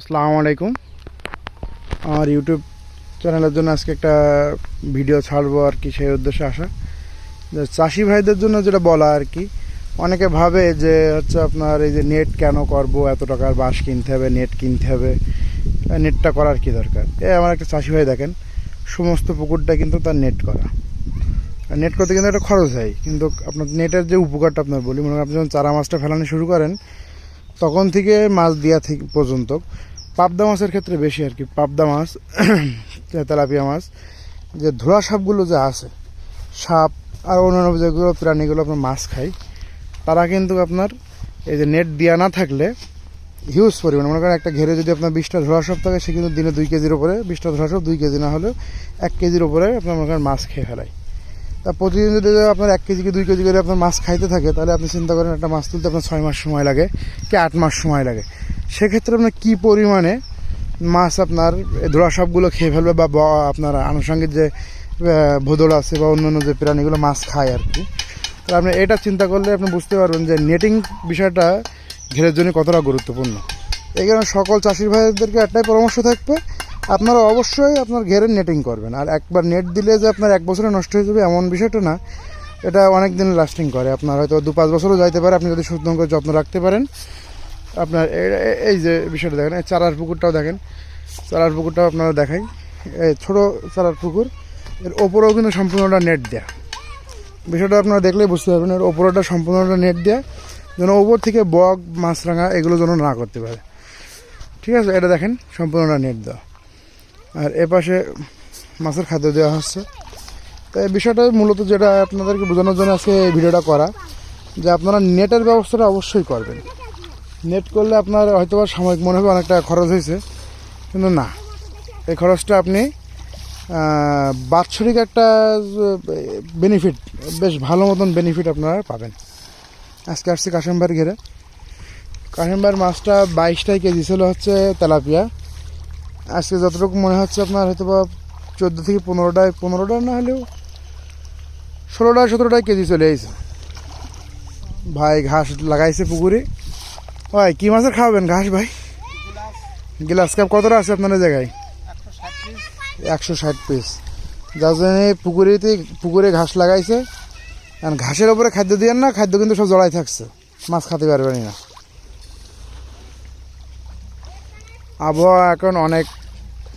আসসালামু আলাইকুম। আমার ইউটিউব চ্যানেলের জন্য আজকে একটা ভিডিও ছাড়বো আর কি, সেই উদ্দেশ্যে আসা। যে চাষি ভাইদের জন্য যেটা বলা আর কি, অনেকে ভাবে যে হচ্ছে আপনার এই যে নেট কেন করব, এত টাকার বাঁশ কিনতে হবে, নেট কিনতে হবে, নেটটা করার কি দরকার। আমার একটা চাষি ভাই দেখেন, সমস্ত পুকুরটা কিন্তু তার নেট করা। আর নেট করতে কিন্তু একটা খরচ হয়, কিন্তু আপনার নেটের যে উপকারটা আপনার বলি, মনে করেন আপনি যখন চারা মাছটা ফেলানো শুরু করেন তখন থেকে মাছ দেওয়া থেকে পর্যন্ত, পাবদা মাছের ক্ষেত্রে বেশি আর কি, পাবদা মাছ তেলাপিয়া মাছ, যে ধোলা সাপগুলো যে আছে, সাপ আর অন্যান্য যেগুলো প্রাণীগুলো আপনার মাছ খায়, তারা কিন্তু আপনার এই যে নেট দেওয়া না থাকলে হিউজ পরিমাণে, মনে করেন একটা ঘেরে যদি আপনার 20টা ধোলা সাপ থাকে, সে কিন্তু দিনে 2 কেজির ওপরে, 20টা ধোলা সাপ 2 কেজি না হলেও 1 কেজির ওপরে আপনার মনে করেন মাছ খেয়ে ফেলায়। তা প্রতিদিন যদি আপনার 1 কেজি কি 2 কেজি করে আপনার মাছ খাইতে থাকে, তাহলে আপনি চিন্তা করেন একটা মাছ তুলতে আপনার 6 মাস সময় লাগে কি 8 মাস সময় লাগে। সেক্ষেত্রে আপনার কী পরিমাণে মাছ আপনার ধোলা সাপগুলো খেয়ে ফেলবে, বা আপনার আনুষঙ্গিক যে ভোদড় আছে বা অন্যান্য যে প্রাণীগুলো মাছ খায় আর কি। তো আপনি এটা চিন্তা করলে আপনি বুঝতে পারবেন যে নেটিং বিষয়টা ঘেরের জন্য কতটা গুরুত্বপূর্ণ। এই কারণে সকল চাষির ভাইদেরকে একটাই পরামর্শ থাকবে, আপনারা অবশ্যই আপনার ঘেরের নেটিং করবেন। আর একবার নেট দিলে যে আপনার 1 বছরে নষ্ট হয়ে যাবে এমন বিষয়টা না, এটা অনেক দিন লাস্টিং করে, আপনার হয়তো 2-5 বছরও যাইতে পারে, আপনি যদি সুন্দর করে যত্ন রাখতে পারেন। আপনার এই যে বিষয়টা দেখেন, এই চারার পুকুরটাও দেখেন, চারার পুকুরটাও আপনারা দেখাই, এই ছোটো চারার পুকুর, এর ওপরেও কিন্তু সম্পূর্ণটা নেট দেয়া। বিষয়টা আপনারা দেখলেই বুঝতে পারবেন, এর ওপরটা সম্পূর্ণটা নেট দেয়া, যেন ওপর থেকে বক মাছরাঙা এগুলো যেন না করতে পারে। ঠিক আছে, এটা দেখেন সম্পূর্ণটা নেট দেওয়া, আর এপাশে মাছের খাদ্য দেওয়া হচ্ছে। তো এই বিষয়টা মূলত যেটা আপনাদেরকে বোঝানোর জন্য আজকে এই ভিডিওটা করা, যে আপনারা নেটের ব্যবস্থাটা অবশ্যই করবেন। নেট করলে আপনার হয়তো বা সাময়িক মনে হবে অনেকটা খরচ হয়েছে, কিন্তু না, এই খরচটা আপনি বাৎসরিক একটা বেনিফিট, বেশ ভালো মতন বেনিফিট আপনারা পাবেন। আজকে আসছি কাশেমবাড়ি ঘেরে, কাশেমবাড়ির মাছটা 22টাই কেজি ছিল হচ্ছে তেলাপিয়া। আজকে যতটুকু মনে হচ্ছে আপনার হয়তো বা 14 থেকে 15টা না হলেও 16-17টাই কেজি চলে আসছে। ভাই ঘাস লাগাইছে পুকুরে। ভাই কী মাছের খাওয়াবেন ঘাস ভাই? গ্লাস কাপ কতটা আছে আপনার জায়গায়? 160 পিস। যার জন্য পুকুরে ঘাস লাগাইছে, আর ঘাসের ওপরে খাদ্য দিয়েন না, খাদ্য কিন্তু সব জড়াই থাকছে, মাছ খেতে পারবেনি না। আবহাওয়া এখন অনেক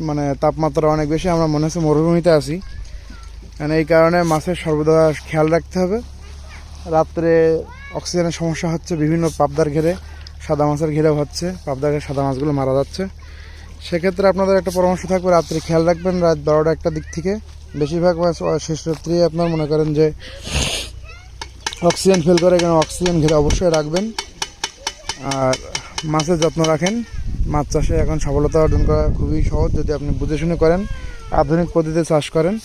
মানে তাপমাত্রা অনেক বেশি, আমরা মনে হচ্ছে মরুভূমিতে আছি। কারণ এই কারণে মাছের সর্বদা খেয়াল রাখতে হবে। রাত্রে অক্সিজেনের সমস্যা হচ্ছে, বিভিন্ন পাবদার ঘেরে সাদা মাছের ঘেরেও হচ্ছে, পাবদার ঘেরে সাদা মাছগুলো মারা যাচ্ছে। সেক্ষেত্রে আপনাদের একটা পরামর্শ থাকবে, রাত্রে খেয়াল রাখবেন, রাত 12টা-1টার দিক থেকে। বেশিরভাগ মাছ শেষ রাত্রে আপনার মনে করেন যে অক্সিজেন ফেল করে, কেন অক্সিজেন ঘিরে অবশ্যই রাখবেন। আর মাছের যত্ন রাখেন। মাছ চাষে এখন সফলতা অর্জন করা খুবই সহজ, যদি আপনি বুঝে শুনে করেন, আধুনিক পদ্ধতিতে চাষ করেন,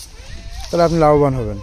তাহলে আপনি লাভবান হবেন।